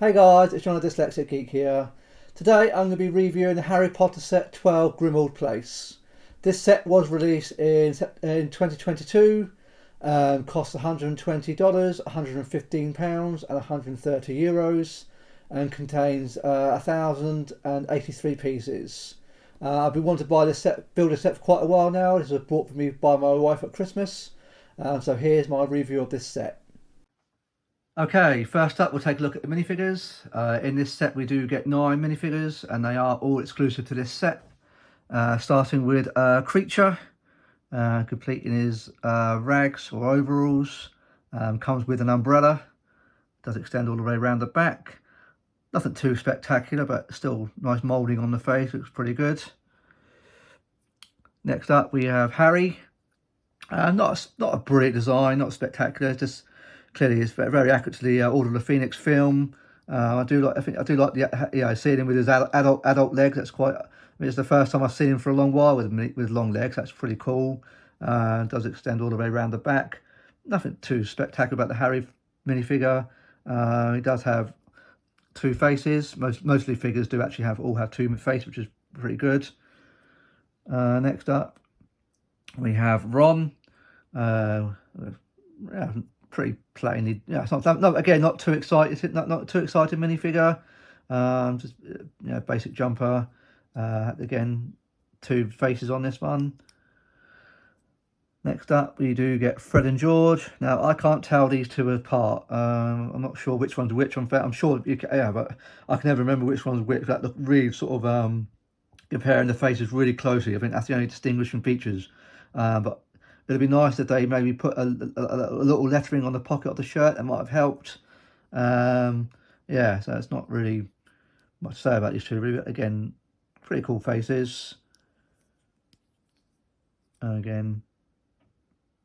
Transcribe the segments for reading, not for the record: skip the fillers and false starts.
Hey guys, it's John the Dyslexic Geek here. Today I'm going to be reviewing the Harry Potter set 12 Grimmauld Place. This set was released in 2022, cost $120, £115 and €130 and contains 1,083 pieces. I've been wanting to buy this set, build a set for quite a while now. This was bought for me by my wife at Christmas. So here's my review of this set. Okay, first up we'll take a look at the minifigures. In this set we do get 9 minifigures and they are all exclusive to this set. Starting with Creature, complete in his rags or overalls. Comes with an umbrella, does extend all the way around the back. Nothing too spectacular, but still nice moulding on the face, looks pretty good. Next up we have Harry. Not a brilliant design, not spectacular, just clearly it's very accurate to the Order of the Phoenix film. I do like the seeing him with his adult legs. That's quite. I mean, it's the first time I've seen him for a long while with long legs. That's pretty cool. Does extend all the way around the back. Nothing too spectacular about the Harry minifigure. He does have 2 faces. Mostly figures do actually all have 2 faces, which is pretty good. Next up, we have Ron. Pretty plain. Yeah, it's not too excited. Not too excited minifigure. Just basic jumper. Again, 2 faces on this one. Next up, we do get Fred and George. Now I can't tell these 2 apart. I'm not sure which one's which. I'm sure you can, but I can never remember which one's which. That look really sort of comparing the faces really closely. I think that's the only distinguishing features. But it'd be nice if they maybe put a little lettering on the pocket of the shirt. That might have helped. Yeah, so it's not really much to say about these 2. Really. Again, pretty cool faces. Again,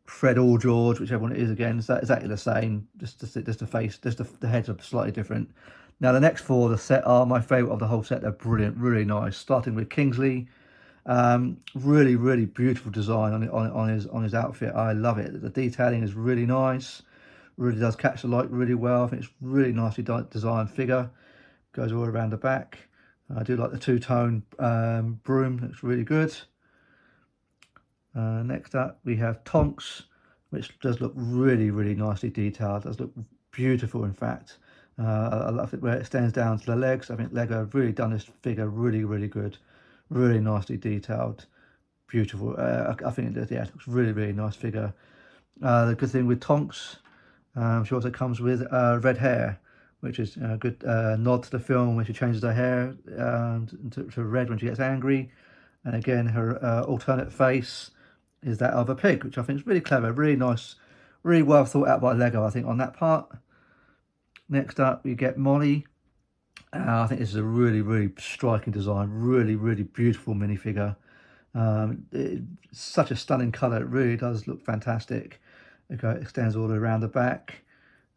Fred or George, whichever one it is. Again, it's exactly the same. Just the face, just the heads are slightly different. Now the next 4 of the set are my favourite of the whole set. They're brilliant, really nice. Starting with Kingsley. Really beautiful design on his outfit. I love it. The detailing is really nice. Really does catch the light really well. I think it's really nicely designed figure. Goes all around the back. I do like the 2-tone broom. Looks really good. Next up we have Tonks, which does look really nicely detailed. Does look beautiful, in fact. I love it where it extends down to the legs. I think Lego have really done this figure really good. Really nicely detailed, beautiful. I think it looks really nice figure. The good thing with Tonks, she also comes with red hair, which is a good nod to the film when she changes her hair to red when she gets angry. And again, her alternate face is that of a pig, which I think is really clever, really nice, really well thought out by Lego, I think, on that part. Next up, we get Molly. I think this is a really striking design, really beautiful minifigure. It's such a stunning colour. It really does look fantastic. It extends all the way around the back.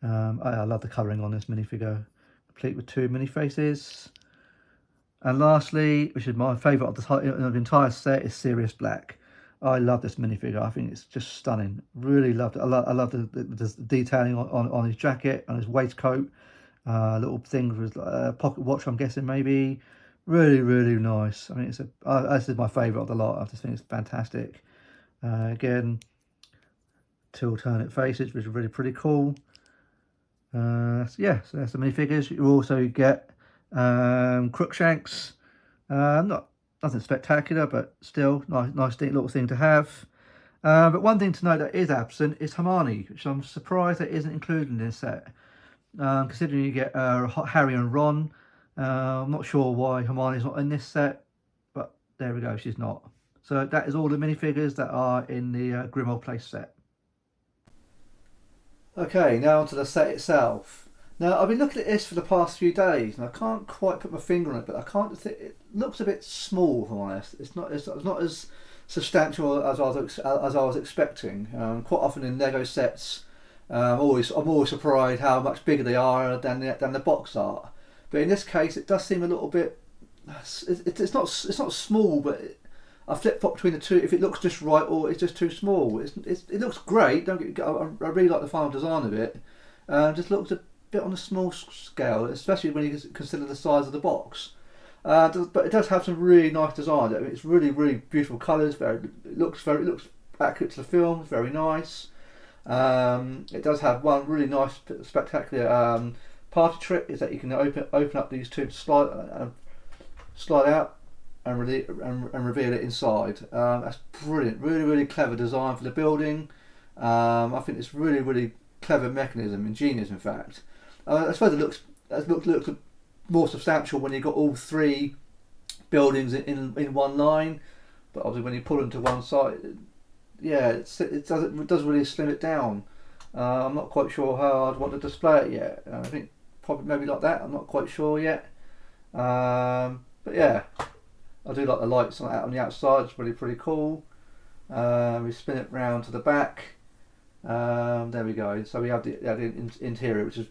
I love the colouring on this minifigure, complete with 2 mini faces. And lastly, which is my favourite of the entire set, is Sirius Black. I love this minifigure. I think it's just stunning. Really loved it. I love the detailing on his jacket, on his waistcoat. Little things with pocket watch, I'm guessing, maybe. Really nice. I mean, this is my favourite of the lot. I just think it's fantastic. Again, 2 alternate faces, which are really pretty cool. So that's the minifigures. You also get Crookshanks. Nothing spectacular, but still nice little thing to have. But one thing to note that is absent is Hermione, which I'm surprised that isn't included in this set. Considering you get Harry and Ron, I'm not sure why Hermione's not in this set, but there we go, she's not. So that is all the minifigures that are in the Grimmauld Place set. Okay, now onto the set itself. Now I've been looking at this for the past few days, and I can't quite put my finger on it, but I can't. It looks a bit small, if I'm honest. It's not as substantial as I was expecting. Quite often in Lego sets, I'm always surprised how much bigger they are than the box art. But in this case, it does seem a little bit. It's not small, but I flip flop between the 2 if it looks just right or it's just too small. It looks great. I really like the final design of it. Just looks bit on a small scale, especially when you consider the size of the box. But it does have some really nice design. I mean, it's really, really beautiful colours. It looks accurate to the film. It's very nice. It does have one really nice, spectacular party trick, is that you can open up these two to slide out and reveal it inside. That's brilliant. Really, really clever design for the building. I think it's really, really clever mechanism, ingenious in fact. I suppose it looks more substantial when you've got all three buildings in one line, but obviously when you pull them to one side, yeah, it does really slim it down. I'm not quite sure how I'd want to display it yet. I think probably maybe like that. I'm not quite sure yet. But yeah, I do like the lights on the outside. It's really pretty cool. We spin it round to the back. There we go. So we have the interior, which is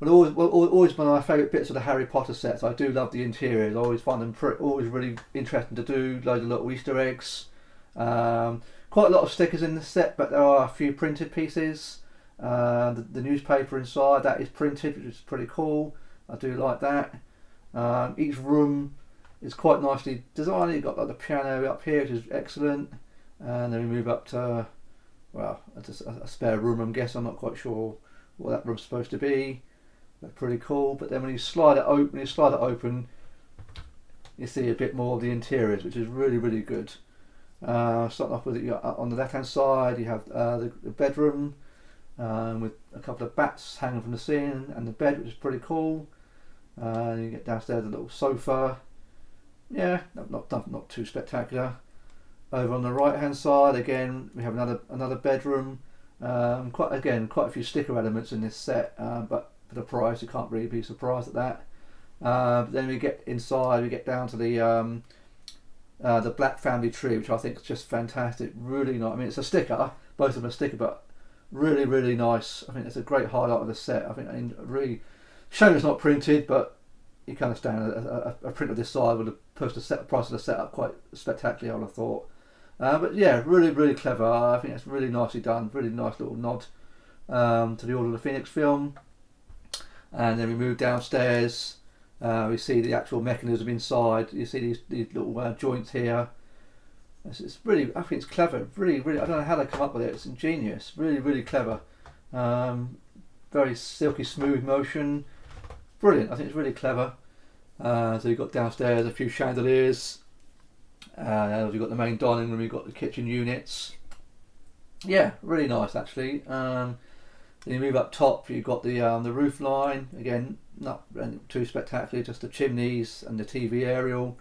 always one of my favourite bits of the Harry Potter sets. I do love the interiors. I always find them always really interesting to do. Loads of little Easter eggs. Quite a lot of stickers in the set, but there are a few printed pieces. The newspaper inside, that is printed, which is pretty cool. I do like that. Each room is quite nicely designed. You've got like the piano up here, which is excellent. And then we move up to, well, a spare room, I'm guessing. I'm not quite sure what that room's supposed to be. They're pretty cool. But then when you slide it open, you see a bit more of the interiors, which is really, really good. Starting off with it, on the left hand side you have the bedroom with a couple of bats hanging from the ceiling, and the bed, which is pretty cool. You get downstairs a little sofa. Yeah, not too spectacular. Over on the right hand side again we have another bedroom. Quite a few sticker elements in this set, but for the price you can't really be surprised at that. Then we get inside, we get down to the Black family tree, which I think is just fantastic. Really nice. I mean, it's a sticker, both of them are sticker, but really, really nice. I think it's a great highlight of the set. I think really shame it's not printed, but you can understand a print of this size would have pushed the price of the set up quite spectacularly, I would have thought. But yeah, really, really clever. I think it's really nicely done. Really nice little nod to the Order of the Phoenix film. And then we move downstairs. We see the actual mechanism inside. You see these little joints here. It's really, I think it's clever. Really, really, I don't know how they come up with it. It's ingenious. Really, really clever. Very silky smooth motion. Brilliant. I think it's really clever. So you've got downstairs a few chandeliers. You've got the main dining room. You've got the kitchen units. Yeah, really nice actually. Then you move up top. You've got the roof line again. Not too spectacular. Just the chimneys and the TV aerial.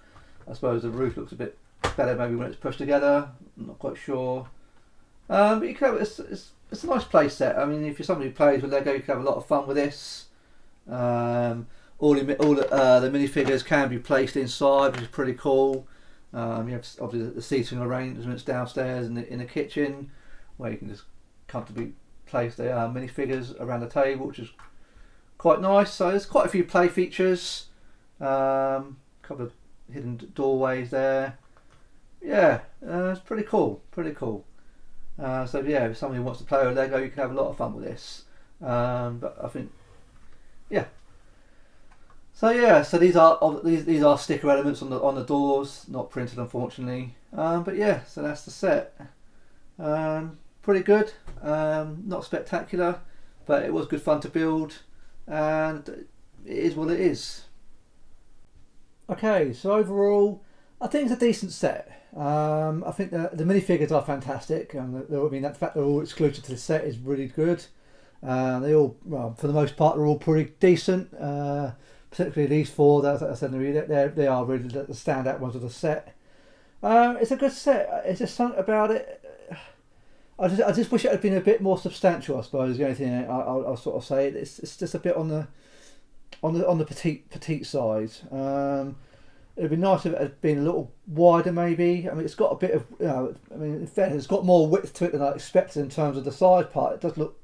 I suppose the roof looks a bit better maybe when it's pushed together. I'm not quite sure. But you can have, it's a nice play set. I mean, if you're somebody who plays with Lego, you can have a lot of fun with this. All the minifigures can be placed inside, which is pretty cool. You have obviously the seating arrangements downstairs in the kitchen, where you can just comfortably place the minifigures around the table, which is quite nice. So there's quite a few play features. Couple of hidden doorways there. Yeah, it's pretty cool. Pretty cool. So yeah, if somebody wants to play with Lego, you can have a lot of fun with this. But I think, yeah. So yeah, so these are sticker elements on the doors, not printed unfortunately. But yeah, so that's the set. Pretty good. Not spectacular, but it was good fun to build, and it is what it is. Okay, so overall, I think it's a decent set. I think the minifigures are fantastic, and I mean the fact they're all exclusive to the set is really good. They all, well, for the most part, they're all pretty decent. Particularly these four, as I said, they are really the standout ones of the set. It's a good set. It's just something about it. I just wish it had been a bit more substantial, I suppose. The only thing I'll sort of say, it's just a bit on the petite side. It'd be nice if it had been a little wider, maybe. I mean, it's got a bit of, I mean, in fact, it's got more width to it than I expected in terms of the side part. It does look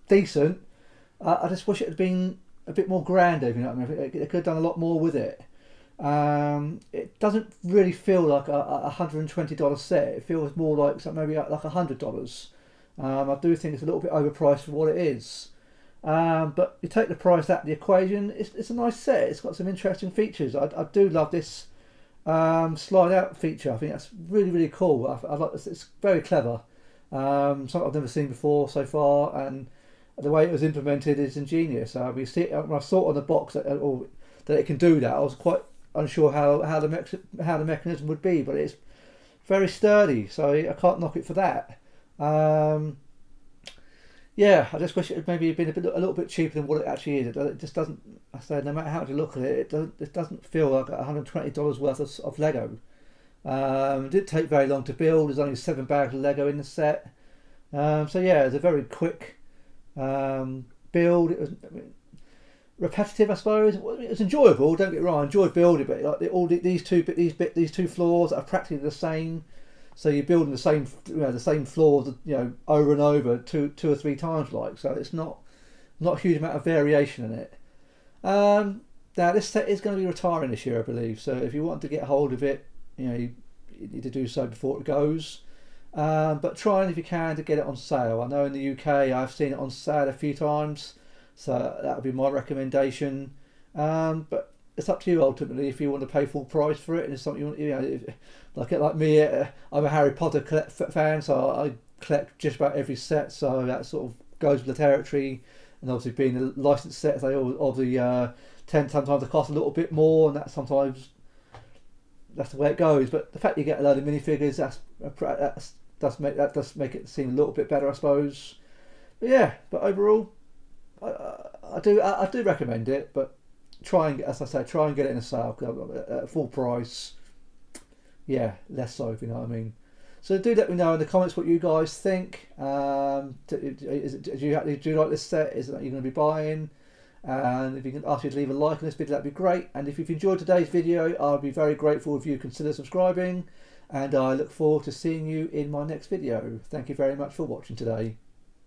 decent. I just wish it had been a bit more grander, if you know what I mean. They could have done a lot more with it. It doesn't really feel like a $120 set. It feels more like maybe like $100. I do think it's a little bit overpriced for what it is. But you take the price out of the equation, it's a nice set. It's got some interesting features. I do love this slide out feature. I think that's really, really cool. I like this. It's very clever. Something I've never seen before so far, and the way it was implemented is ingenious. We see it, when I saw it on the box that it can do that, I was quite unsure how the mechanism would be, but it's very sturdy, so I can't knock it for that. Yeah, I just wish it had maybe been a little bit cheaper than what it actually is. It just doesn't. I say, no matter how you look at it, it doesn't feel like $120 worth of Lego. It didn't take very long to build. There's only 7 bags of Lego in the set. So yeah, it was a very quick build. It was repetitive, I suppose. It was enjoyable. Don't get me wrong, I enjoyed building, but like these two floors are practically the same. So you're building the same floors, over and over two or three times, like. So it's not a huge amount of variation in it. Now this set is going to be retiring this year, I believe. So if you want to get hold of it, you need to do so before it goes. But try and, if you can, to get it on sale. I know in the UK I've seen it on sale a few times, so that would be my recommendation. But it's up to you ultimately if you want to pay full price for it, and it's something you want. Like me, I'm a Harry Potter fan, so I collect just about every set. So that sort of goes with the territory, and obviously being a licensed set, they obviously tend sometimes to cost a little bit more, and that's the way it goes. But the fact you get a load of minifigures, that does make it seem a little bit better, I suppose. But yeah, but overall, I do recommend it. But try and get it in a sale at full price. Yeah, less so, if you know what I mean. So do let me know in the comments what you guys think. Do you like this set? Is it that you're going to be buying? And if you can ask you to leave a like on this video, that'd be great. And if you've enjoyed today's video, I'll be very grateful if you consider subscribing. And I look forward to seeing you in my next video. Thank you very much for watching today.